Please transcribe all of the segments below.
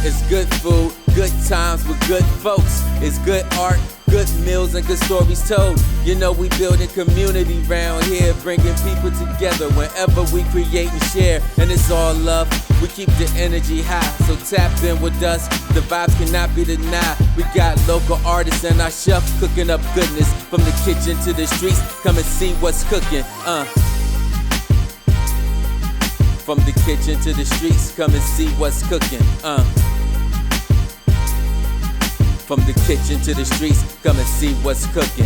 It's good food, good times with good folks. It's good art, good meals, and good stories told. You know we building community round here, bringing people together whenever we create and share. And it's all love, we keep the energy high, so tap in with us, the vibes cannot be denied. We got local artists and our chefs cooking up goodness. From the kitchen to the streets, come and see what's cooking, From the kitchen to the streets, come and see what's cooking, From the kitchen to the streets, come and see what's cooking,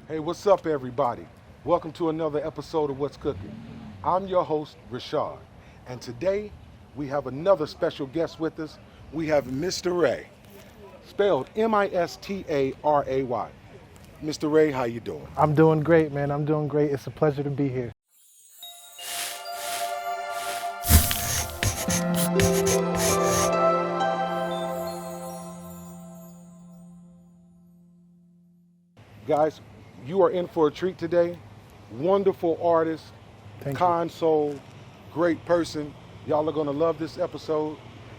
Hey, what's up, everybody? Welcome to another episode of What's Cooking. I'm your host, Rashad, and today we have another special guest with us. We have Mista Ray, spelled M-I-S-T-A-R-A-Y. Mr. Ray, how you doing? I'm doing great, man. I'm doing great. It's a pleasure to be here. Guys, you are in for a treat today. Wonderful artist, kind soul, great person. Y'all are gonna love this episode.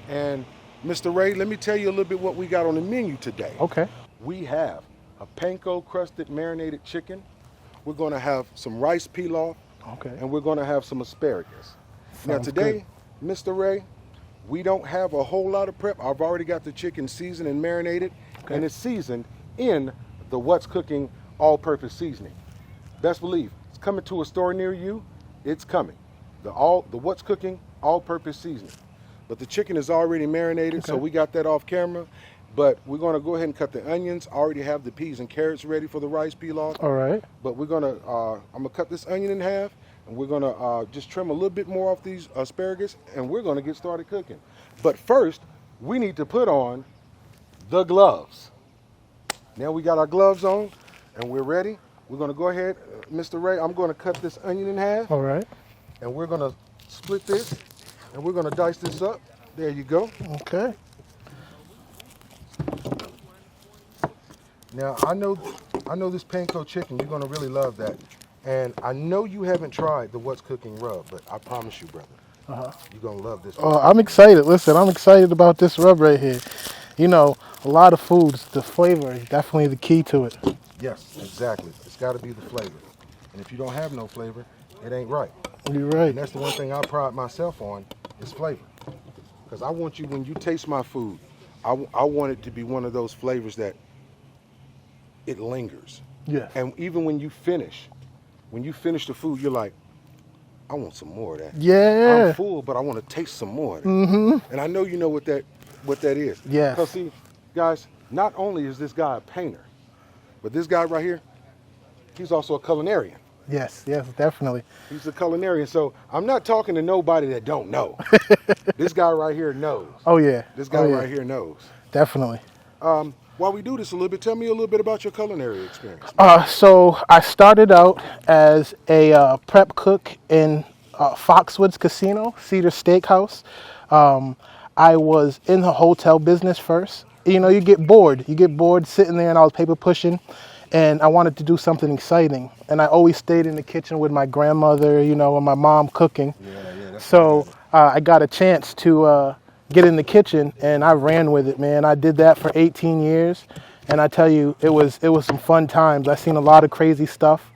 And Mr. Ray, let me tell you a little bit what we got on the menu today. Okay. We have a panko-crusted marinated chicken. We're gonna have some rice pilaf. Okay. And we're gonna have some asparagus. Now Sounds today, Mr. Ray, we don't have a whole lot of prep. I've already got the chicken seasoned and marinated, and it's seasoned in the What's Cooking all-purpose seasoning. Best believe, it's coming to a store near you. It's coming. The What's Cooking all-purpose seasoning. But the chicken is already marinated, so we got that off camera. But we're gonna go ahead and cut the onions. I already have the peas and carrots ready for the rice pilaf. All right. But we're gonna, I'm gonna cut this onion in half, and we're gonna just trim a little bit more off these asparagus, and we're gonna get started cooking. But first, we need to put on the gloves. Now we got our gloves on, and we're ready. We're gonna go ahead, Mr. Ray, I'm gonna cut this onion in half. All right. And we're gonna split this, and we're gonna dice this up. There you go. Okay. Now, I know this panko chicken, you're gonna really love that. And I know you haven't tried the What's Cooking rub, but I promise you, brother, you're gonna love this. Oh, I'm excited. Listen, I'm excited about this rub right here. you know, a lot of foods, the flavor is definitely the key to it. Yes, exactly. It's got to be the flavor. And if you don't have no flavor, it ain't right. You're right. And that's the one thing I pride myself on is flavor. Because I want you, when you taste my food, I want it to be one of those flavors that it lingers. Yes. And even when you finish the food, you're like, I want some more of that. Yeah. I'm full, but I want to taste some more of that. Mm-hmm. And I know you know what that is. Yes. Because see, guys, not only is this guy a painter, but this guy right here, he's also a culinarian. Yes, definitely. He's a culinarian. So I'm not talking to nobody that don't know. This guy right here knows. Oh yeah. This guy right here knows. Definitely. While we do this a little bit, tell me a little bit about your culinary experience. So I started out as a prep cook in Foxwoods Casino, Cedar Steakhouse. I was in the hotel business first. You know, you get bored. You get bored sitting there and I was paper pushing. And I wanted to do something exciting. And I always stayed in the kitchen with my grandmother, you know, and my mom cooking. So I got a chance to get in the kitchen and I ran with it, man. I did that for 18 years. And I tell you, it was some fun times. I seen a lot of crazy stuff.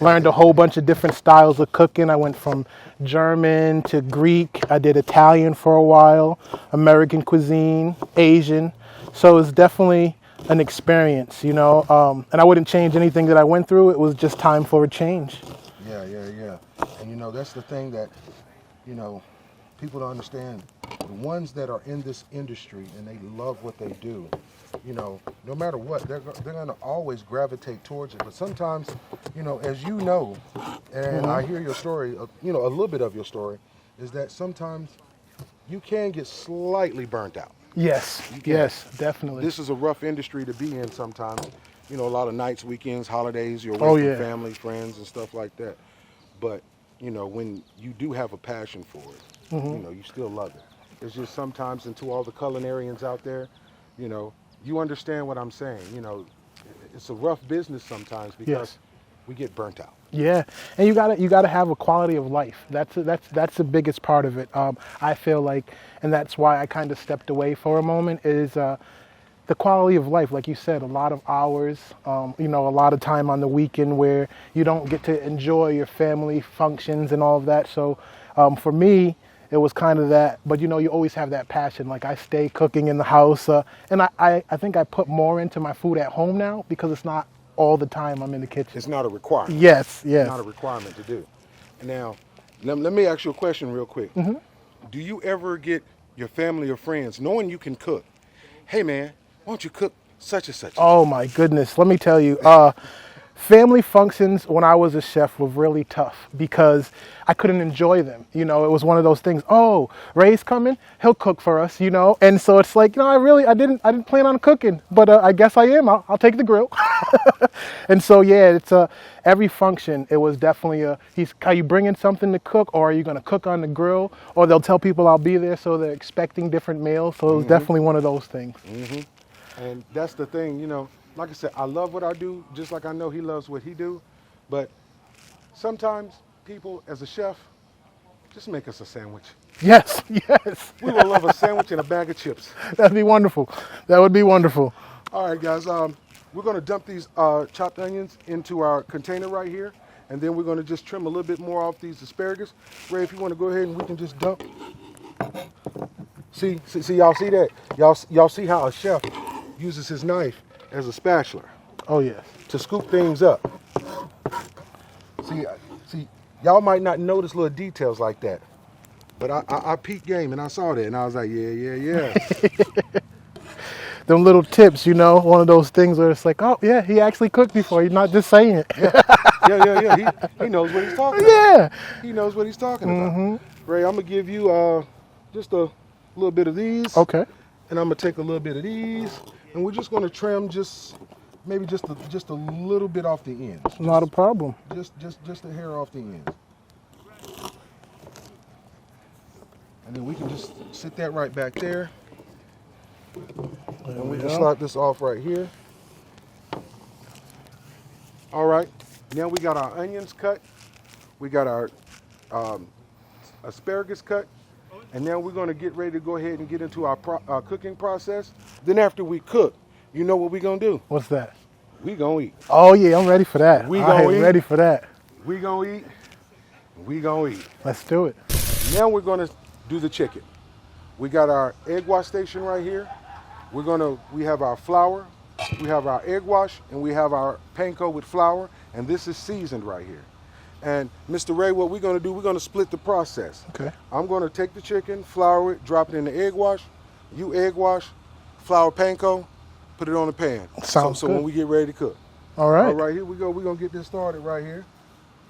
Learned a whole bunch of different styles of cooking. I went from German to Greek. I did Italian for a while, American cuisine, Asian. So it's definitely an experience, you know, and I wouldn't change anything that I went through. It was just time for a change. Yeah. And you know, that's the thing that, you know, people don't understand. The ones that are in this industry and they love what they do, you know, no matter what, they're going to always gravitate towards it. But sometimes, you know, as you know, and I hear your story, you know, a little bit of your story, is that sometimes you can get slightly burnt out. Yes, definitely. This is a rough industry to be in sometimes. You know, a lot of nights, weekends, holidays, you're away from family, friends, and stuff like that. But, you know, when you do have a passion for it, you know, you still love it. It's just sometimes, and to all the culinarians out there, you know, you understand what I'm saying. You know, it's a rough business sometimes because we get burnt out. Yeah, and you gotta have a quality of life. That's the biggest part of it. I feel like, and that's why I kind of stepped away for a moment. Is the quality of life, like you said, a lot of hours. You know, a lot of time on the weekend where you don't get to enjoy your family functions and all of that. So for me, it was kind of that. But you know, you always have that passion. Like I stay cooking in the house, and I think I put more into my food at home now because it's not all the time I'm in the kitchen. It's not a requirement. Yes. It's not a requirement to do. Now, let me ask you a question real quick. Do you ever get your family or friends, knowing you can cook, hey man, why don't you cook such and such? Oh my goodness, let me tell you. Family functions when I was a chef were really tough because I couldn't enjoy them. You know, it was one of those things. Oh, Ray's coming, he'll cook for us. You know, and so it's like, you know, I didn't plan on cooking, but I guess I am. I'll take the grill. And so yeah, it's every function. It was definitely are you bringing something to cook, or are you going to cook on the grill, or they'll tell people I'll be there, so they're expecting different meals. So it was definitely one of those things. And that's the thing, you know. Like I said, I love what I do, just like I know he loves what he do. But sometimes people, as a chef, just make us a sandwich. Yes. We will love a sandwich and a bag of chips. That'd be wonderful. That would be wonderful. All right, guys. We're going to dump these chopped onions into our container right here. And then we're going to just trim a little bit more off these asparagus. Ray, if you want to go ahead and we can just dump. See, y'all see that? Y'all see how a chef uses his knife as a spatula. Oh yes. To scoop things up. See, y'all might not notice little details like that, but I peeked game and I saw that and I was like, yeah. Them little tips, you know, one of those things where it's like, oh yeah, he actually cooked before. He's not just saying it. Yeah. He knows what he's talking about. Yeah. He knows what he's talking about. Ray, I'm gonna give you just a little bit of these. Okay. And I'm gonna take a little bit of these. And we're just going to trim maybe just a little bit off the ends. Not a problem. Just a hair off the ends. And then we can just sit that right back there. And we can slide this off right here. All right. Now we got our onions cut. We got our asparagus cut. And now we're going to get ready to go ahead and get into our cooking process. Then after we cook, you know what we're going to do? What's that? We going to eat. Oh yeah, I'm ready for that. I am ready for that. We going to eat. We going to eat. Let's do it. Now we're going to do the chicken. We got our egg wash station right here. We have our flour, we have our egg wash, and we have our panko with flour, and this is seasoned right here. And Mr. Ray, what we're going to do, we're going to split the process. Okay. I'm going to take the chicken, flour it, drop it in the egg wash. You egg wash, flour panko, put it on the pan. Sounds so good. when we get ready to cook. All right. All right, here we go. We're going to get this started right here.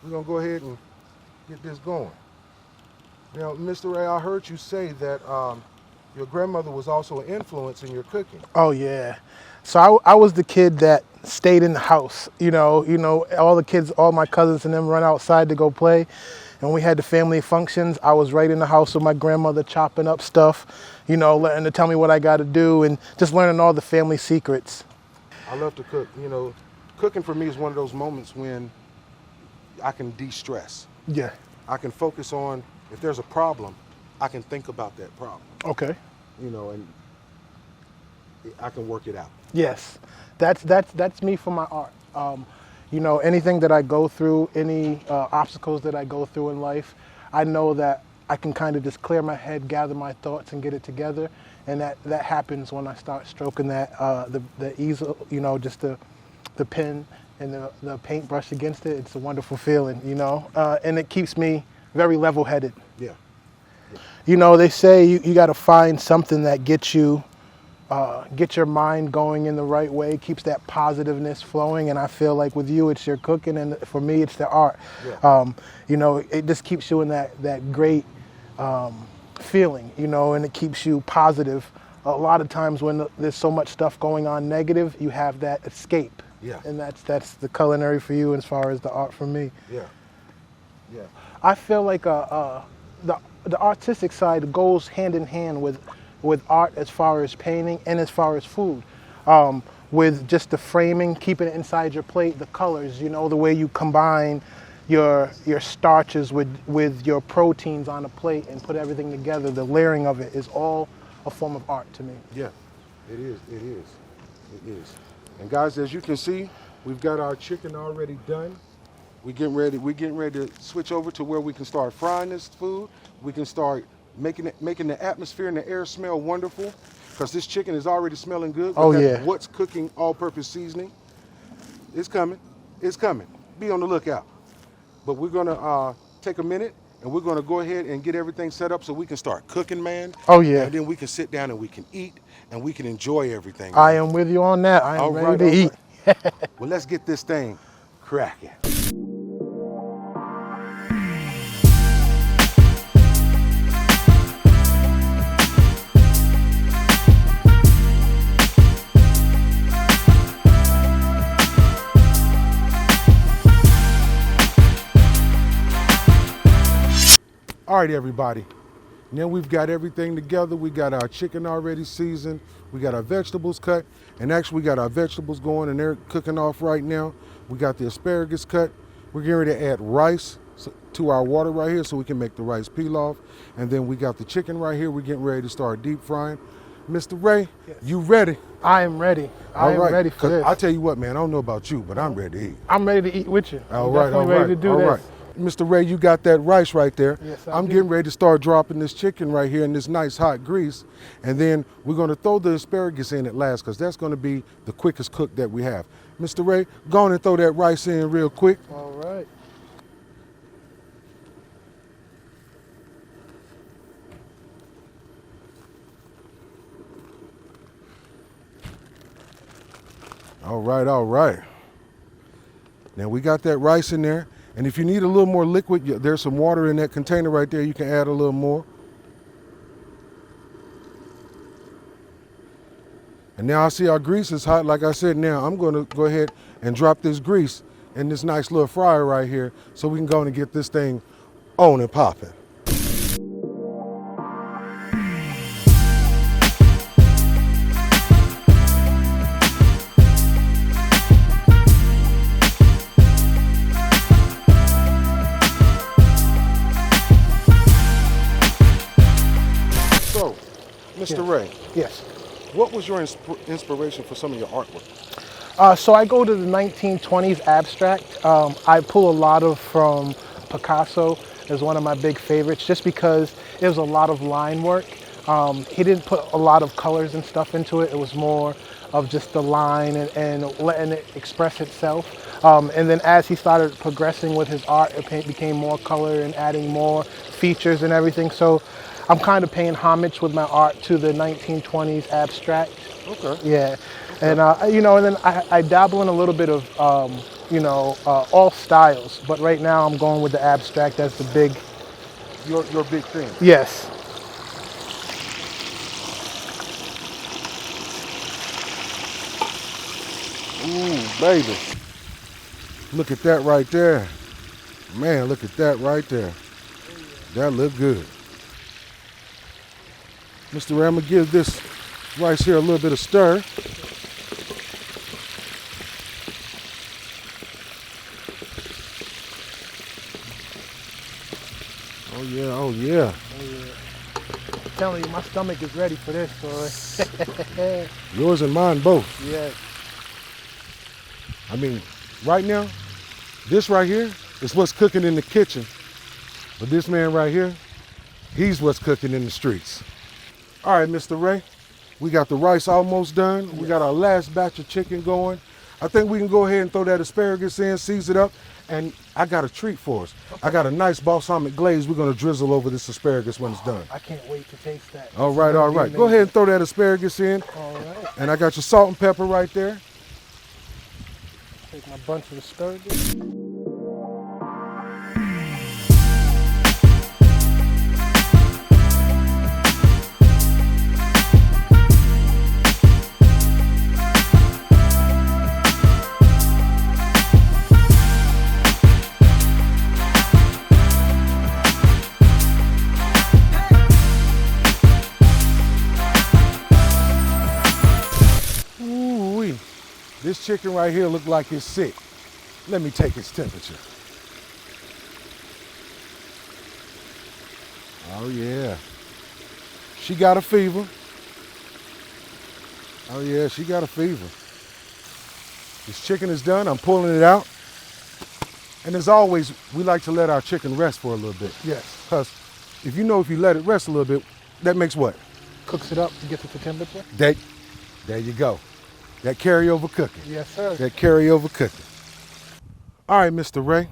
We're going to go ahead and get this going. Now, Mr. Ray, I heard you say that your grandmother was also an influence in your cooking. Oh yeah. So I was the kid that stayed in the house. You know, all the kids, all my cousins and them run outside to go play. And when we had the family functions, I was right in the house with my grandmother chopping up stuff, letting her tell me what I got to do and just learning all the family secrets. I love to cook. Cooking for me is one of those moments when I can de-stress. Yeah. I can focus on, if there's a problem, I can think about that problem. Okay. And I can work it out. Yes, that's me for my art. Anything that I go through, any obstacles that I go through in life, I know that I can kind of just clear my head, gather my thoughts, and get it together. And that happens when I start stroking that the easel, just the pen and the paintbrush against it. It's a wonderful feeling, and it keeps me very level-headed. Yeah. They say you got to find something that gets you. Get your mind going in the right way, keeps that positiveness flowing, and I feel like with you it's your cooking, and for me it's the art. Yeah. It just keeps you in that great feeling, and it keeps you positive. A lot of times when there's so much stuff going on negative, you have that escape. Yeah. And that's the culinary for you as far as the art for me. Yeah. Yeah. I feel like the artistic side goes hand in hand with art as far as painting and as far as food. With just the framing, keeping it inside your plate, the colors, the way you combine your starches with your proteins on a plate and put everything together, the layering of it is all a form of art to me. Yeah, it is. And guys, as you can see, we've got our chicken already done. We're getting ready to switch over to where we can start frying this food. We can start making the atmosphere and the air smell wonderful, because this chicken is already smelling good. Oh yeah. What's Cooking all-purpose seasoning. It's coming. Be on the lookout. But we're gonna take a minute and we're gonna go ahead and get everything set up so we can start cooking, man. Oh yeah. And then we can sit down and we can eat and we can enjoy everything. I am with you on that. I am ready to eat. Well, let's get this thing cracking. All right, everybody. Now we've got everything together. We got our chicken already seasoned. We got our vegetables cut. And actually, we got our vegetables going, and they're cooking off right now. We got the asparagus cut. We're getting ready to add rice to our water right here so we can make the rice pilaf. And then we got the chicken right here. We're getting ready to start deep frying. Mr. Ray, yes. You ready? I am ready. I am ready for this. I'll tell you what, man, I don't know about you, but I'm ready to eat. I'm ready to eat with you. All right. Ready to do this. Right. Mr. Ray, you got that rice right there. Yes, I'm getting ready to start dropping this chicken right here in this nice hot grease. And then we're going to throw the asparagus in at last, because that's going to be the quickest cook that we have. Mr. Ray, go on and throw that rice in real quick. All right. All right. Now we got that rice in there. And if you need a little more liquid, there's some water in that container right there. You can add a little more. And now I see our grease is hot. Like I said, now I'm going to go ahead and drop this grease in this nice little fryer right here so we can go and get this thing on and popping. Mr. Ray, Yes. what was your inspiration for some of your artwork? So I go to the 1920s abstract. I pull a lot of from Picasso as one of my big favorites, just because it was a lot of line work. He didn't put a lot of colors and stuff into it. It was more of just the line and letting it express itself. And then as he started progressing with his art, it became more color and adding more features and everything. So I'm kind of paying homage with my art to the 1920s abstract. Okay. Yeah. And, you know, and then I dabble in a little bit of, you know, all styles. But right now I'm going with the abstract as the big. Your big thing. Yes. Ooh, baby. Look at that right there. Man, look at that right there. That look good. Mr. Ray, I'm gonna give this rice here a little bit of stir. Oh yeah, oh yeah. I'm telling you, my stomach is ready for this, boy. Yours and mine both. Yes. I mean, right now, this right here is what's cooking in the kitchen. But this man right here, he's what's cooking in the streets. All right, Mr. Ray, we got the rice almost done. We got our last batch of chicken going. I think we can go ahead and throw that asparagus in, season it up, and I got a treat for us. Okay. I got a nice balsamic glaze we're gonna drizzle over this asparagus when it's done. I can't wait to taste that. All right, all right. Go ahead and throw that asparagus in. All right. And I got your salt and pepper right there. Take my bunch of asparagus. This chicken right here look like it's sick. Let me take its temperature. Oh yeah. She got a fever. Oh yeah, she got a fever. This chicken is done, I'm pulling it out. And as always, we like to let our chicken rest for a little bit. Yes. Because if you let it rest a little bit, that makes what? Cooks it up to get to the temperature. There you go. That carryover cooking. Yes, sir. That carryover cooking. All right, Mr. Ray.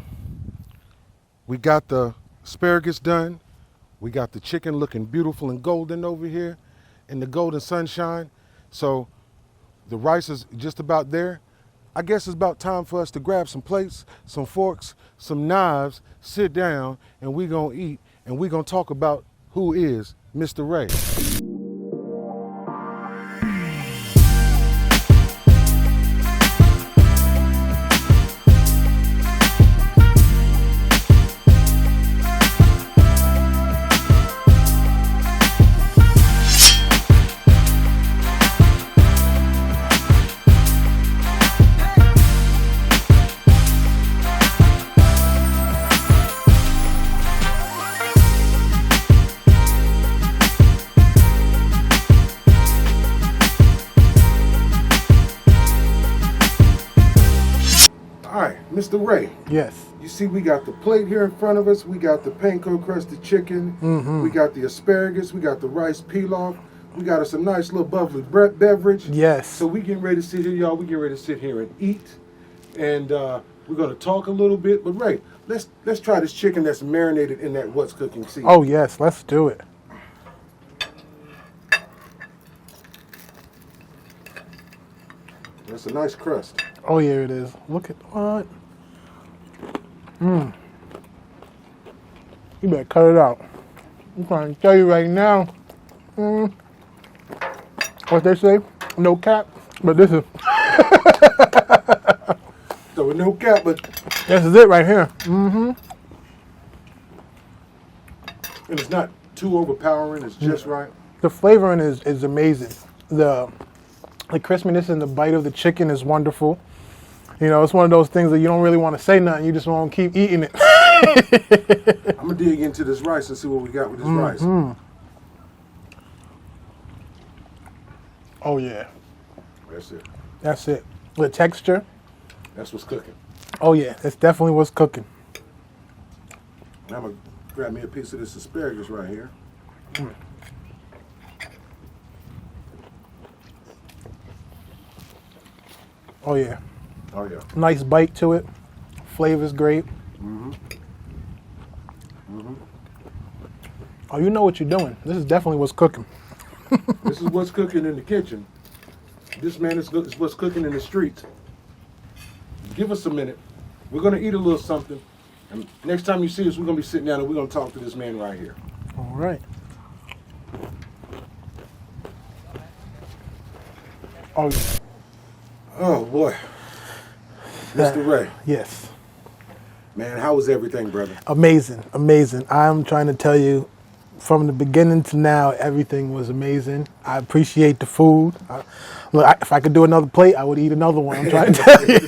We got the asparagus done. We got the chicken looking beautiful and golden over here in the golden sunshine. So the rice is just about there. I guess it's about time for us to grab some plates, some forks, some knives, sit down, and we're gonna eat, and we're gonna talk about who is Mr. Ray. Mr. Ray. Yes. You see we got the plate here in front of us. We got the panko-crusted chicken. We got the asparagus. We got the rice pilaf. We got us a nice little bubbly beverage. Yes. So we getting ready to sit here, y'all. We getting ready to sit here and eat. And we're going to talk a little bit. But Ray, let's try this chicken that's marinated in that What's Cooking season. Oh, yes. Let's do it. That's a nice crust. Oh, yeah, it is. Look at what? You better cut it out. I'm trying to tell you right now. What they say? No cap. But this is. So with no cap, but This is it right here. And it's not too overpowering. It's just right. The flavoring is amazing. The crispiness and the bite of the chicken is wonderful. You know, it's one of those things that you don't really want to say nothing. You just want to keep eating it. I'm going to dig into this rice and see what we got with this rice. Oh yeah, That's it. that's it. The texture. That's what's cooking. Oh yeah, that's definitely what's cooking. Now I'm gonna grab me a piece of this asparagus right here. Oh yeah, Oh yeah. nice bite to it. Flavor's great. Oh, you know what you're doing. This is definitely what's cooking. This is what's cooking in the kitchen. This man is what's cooking in the streets. Give us a minute. We're gonna eat a little something. And next time you see us, we're gonna be sitting down and we're gonna talk to this man right here. All right. Oh yeah. Oh boy. Mr. Ray. Yes. Man, how was everything, brother? Amazing, amazing. I'm trying to tell you, from the beginning to now, everything was amazing. I appreciate the food. If I could do another plate, I would eat another one. I'm trying to tell you.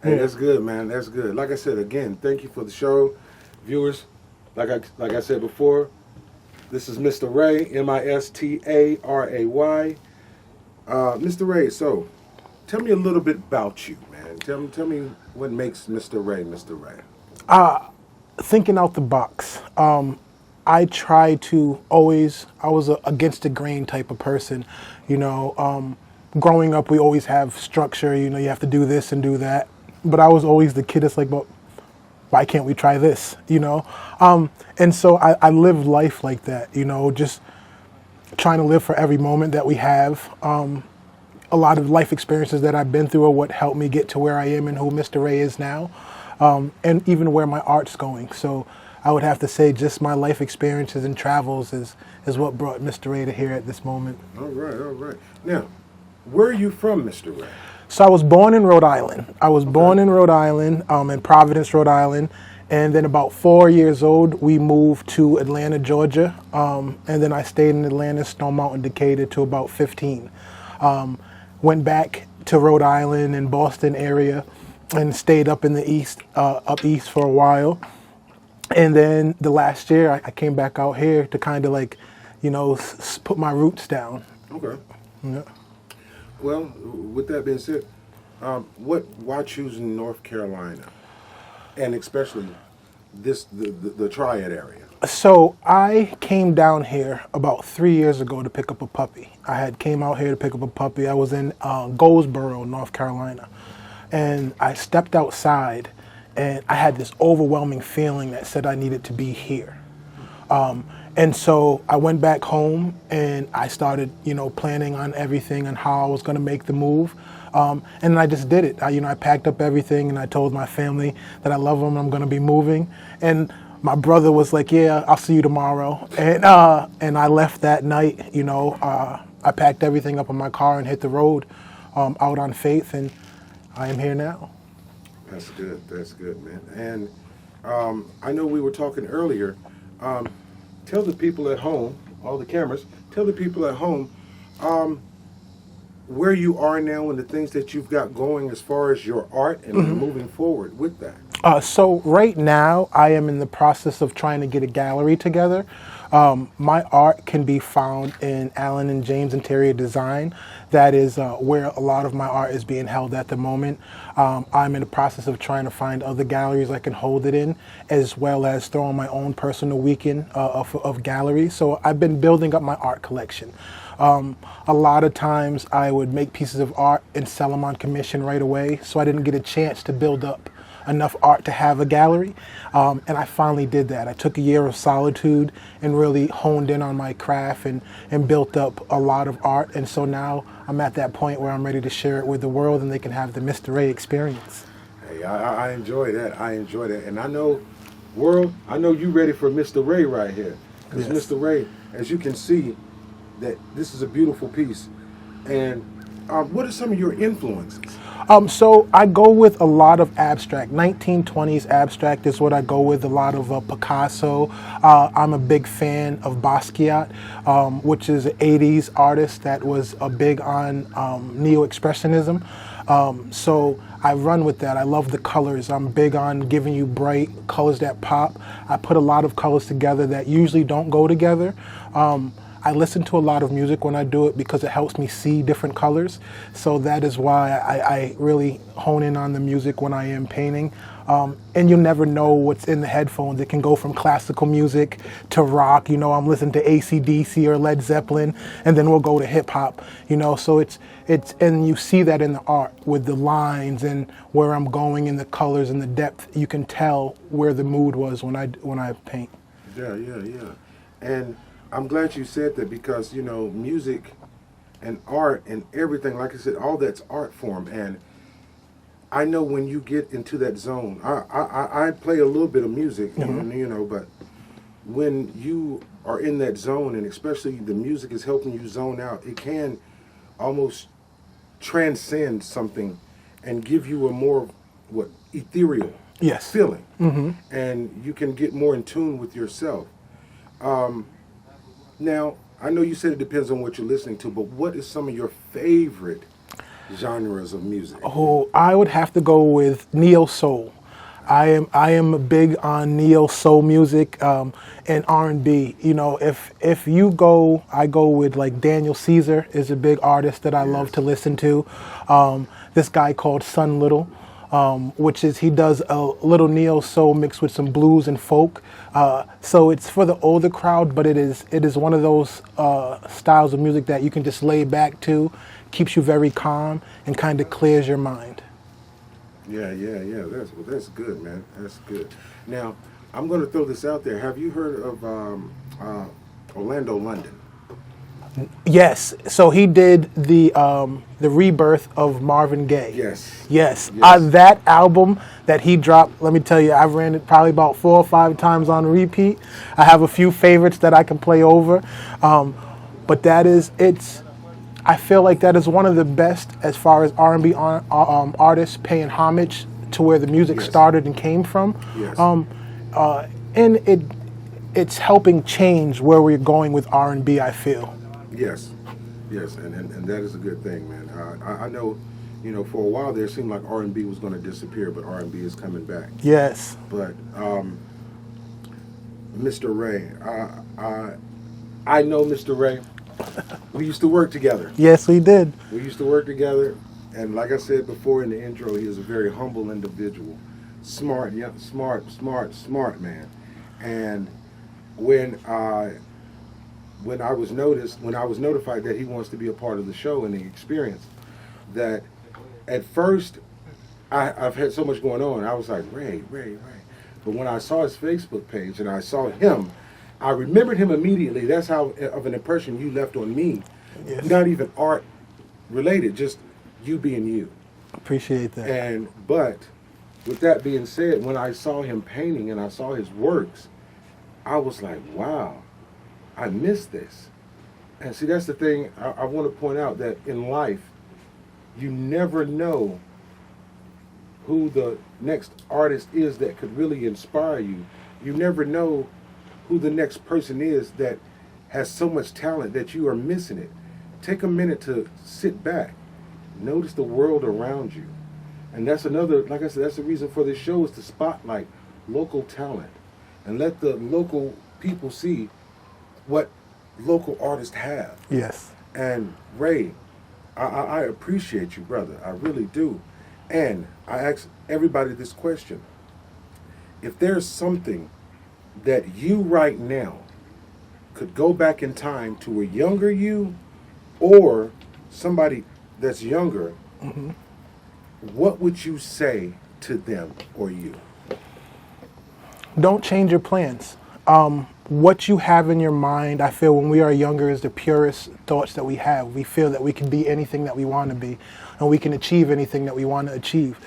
Hey, that's good, man. That's good. Like I said, again, thank you for the show. Viewers, like I said before, this is Mr. Ray, Mistaray. Mr. Ray, so tell me a little bit about you, man. Tell me what makes Mr. Ray Mr. Ray. Thinking out the box. I try to always, I was a against the grain type of person. You know, growing up, we always have structure. You know, you have to do this and do that. But I was always the kid that's like, well, why can't we try this? You know? And so I live life like that, you know, just trying to live for every moment that we have. A lot of life experiences that I've been through are what helped me get to where I am and who Mr. Ray is now, and even where my art's going. So I would have to say just my life experiences and travels is what brought Mr. Ray to here at this moment. All right, all right. Now, where are you from, Mr. Ray? So I was born in Rhode Island. I was born in Rhode Island, in Providence, Rhode Island. And then about 4 years old, we moved to Atlanta, Georgia. And then I stayed in Atlanta, Stone Mountain, Decatur to about 15. Went back to Rhode Island and Boston area and stayed up in the east, up east for a while. And then the last year, I came back out here to kind of like, you know, put my roots down. Okay. Yeah. Well, with that being said, why choosing North Carolina, and especially the Triad area? So I came down here about 3 years ago to pick up a puppy. I had came out here to pick up a puppy. I was in Goldsboro, North Carolina, and I stepped outside, and I had this overwhelming feeling that said I needed to be here. And so I went back home and I started, you know, planning on everything and how I was going to make the move. And I just did it. I packed up everything and I told my family that I love them. I'm going to be moving. And my brother was like, yeah, I'll see you tomorrow. And I left that night, you know, I packed everything up in my car and hit the road out on faith. And I am here now. That's good. That's good, man. And I know we were talking earlier. Tell the people at home, all the cameras, tell the people at home where you are now and the things that you've got going as far as your art and moving forward with that. So right now, I am in the process of trying to get a gallery together. My art can be found in Allen and James Interior Design. That is where a lot of my art is being held at the moment. I'm in the process of trying to find other galleries I can hold it in, as well as throwing my own personal weekend of galleries. So I've been building up my art collection. A lot of times I would make pieces of art and sell them on commission right away, so I didn't get a chance to build up enough art to have a gallery, and I finally did that. I took a year of solitude and really honed in on my craft and built up a lot of art, and so now I'm at that point where I'm ready to share it with the world and they can have the Mr. Ray experience. Hey, I enjoy that. I enjoy that. And I know, world, I know you ready for Mr. Ray right here. Because Yes. Mr. Ray, as you can see, that this is a beautiful piece. And what are some of your influences? So I go with a lot of abstract. 1920s abstract is what I go with, a lot of Picasso. I'm a big fan of Basquiat, which is an 80s artist that was big on neo-expressionism. So I run with that. I love the colors. I'm big on giving you bright colors that pop. I put a lot of colors together that usually don't go together. I listen to a lot of music when I do it because it helps me see different colors. So that is why I really hone in on the music when I am painting. And you never know what's in the headphones. It can go from classical music to rock. I'm listening to AC/DC or Led Zeppelin, and then we'll go to hip hop. So it's and you see that in the art with the lines and where I'm going and the colors and the depth. You can tell where the mood was when I paint. Yeah. And I'm glad you said that because, music and art and everything, like I said, all that's art form. And I know when you get into that zone, I play a little bit of music, but when you are in that zone, and especially the music is helping you zone out, it can almost transcend something and give you a more, ethereal Yes. feeling. And you can get more in tune with yourself. Now, I know you said it depends on what you're listening to, but what is some of your favorite genres of music? Oh, I would have to go with neo soul. I am big on neo soul music and R&B. If you go, I go with like Daniel Caesar is a big artist that I love to listen to. This guy called Sun Little, which is he does a little neo soul mixed with some blues and folk. So it's for the older crowd, but it is one of those styles of music that you can just lay back to, keeps you very calm and kind of clears your mind. Yeah. That's good, man. That's good. Now, I'm going to throw this out there. Have you heard of Orlando London? Yes. So he did the rebirth of Marvin Gaye. Yes. That album that he dropped, let me tell you, I've ran it probably about 4 or 5 times on repeat. I have a few favorites that I can play over. But I feel like that is one of the best as far as R&B artists paying homage to where the music started and came from. Yes. And it's helping change where we're going with R&B, I feel. Yes, and that is a good thing, man. I know, for a while there it seemed like R&B was going to disappear, but R&B is coming back. Yes. But Mr. Ray, I know Mr. Ray. We used to work together. Yes, we did. We used to work together, and like I said before in the intro, he is a very humble individual, smart man. And when I was notified that he wants to be a part of the show and the experience, that at first I've had so much going on, I was like, Ray. But when I saw his Facebook page and I saw him, I remembered him immediately. That's how of an impression you left on me. Yes. Not even art related, just you being you. Appreciate that. But with that being said, when I saw him painting and I saw his works, I was like, wow, I missed this. And see, that's the thing I want to point out, that in life, you never know who the next artist is that could really inspire you. You never know who the next person is that has so much talent that you are missing it. Take a minute to sit back, notice the world around you. And that's another, like I said, that's the reason for this show, is to spotlight local talent and let the local people see what local artists have. Yes. And Ray, I appreciate you, brother. I really do. And I ask everybody this question. If there's something that you right now could go back in time to a younger you or somebody that's younger, what would you say to them or you? Don't change your plans. What you have in your mind, I feel when we are younger, is the purest thoughts that we have. We feel that we can be anything that we want to be, and we can achieve anything that we want to achieve.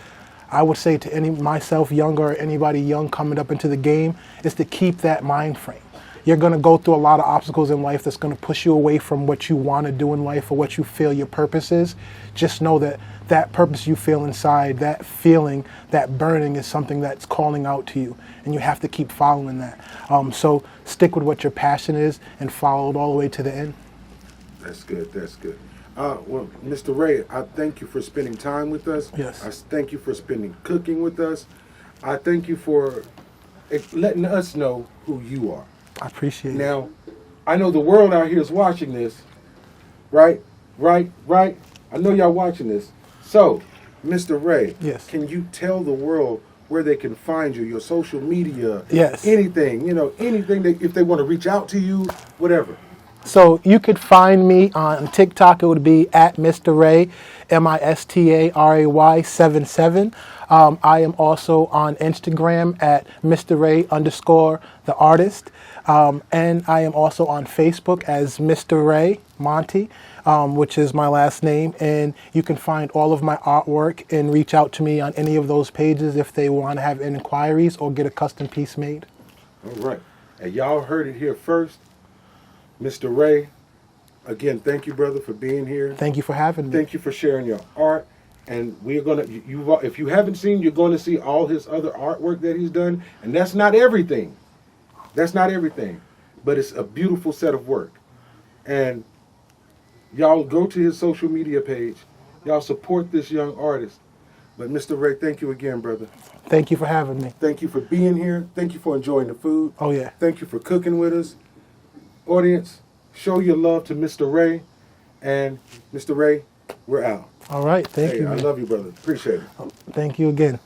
I would say to myself younger or anybody young coming up into the game is to keep that mind frame. You're going to go through a lot of obstacles in life that's going to push you away from what you want to do in life or what you feel your purpose is. Just know that that purpose you feel inside, that feeling, that burning is something that's calling out to you, and you have to keep following that. So stick with what your passion is and follow it all the way to the end. That's good. That's good. Well, Mr. Ray, I thank you for spending time with us. Yes. I thank you for spending cooking with us. I thank you for letting us know who you are. I appreciate it. Now, I know the world out here is watching this. Right? I know y'all watching this. So, Mr. Ray, Yes. can you tell the world where they can find you, your social media, Yes. anything, anything that if they want to reach out to you, whatever. So you could find me on TikTok. It would be at Mr. Ray, MistaRay 77. I am also on Instagram at Mr. Ray _ the artist. And I am also on Facebook as Mr. Ray Monty, which is my last name. And you can find all of my artwork and reach out to me on any of those pages if they want to have inquiries or get a custom piece made. All right. And y'all heard it here first. Mr. Ray, again, thank you, brother, for being here. Thank you for having me. Thank you for sharing your art. And we're gonna, if you haven't seen, you're going to see all his other artwork that he's done. And that's not everything. That's not everything. But it's a beautiful set of work. And y'all go to his social media page. Y'all support this young artist. But Mr. Ray, thank you again, brother. Thank you for having me. Thank you for being here. Thank you for enjoying the food. Oh, yeah. Thank you for cooking with us. Audience, show your love to Mr. Ray. And Mr. Ray, we're out. All right. Thank Hey, you, I man. love you, brother. Appreciate it. Thank you again.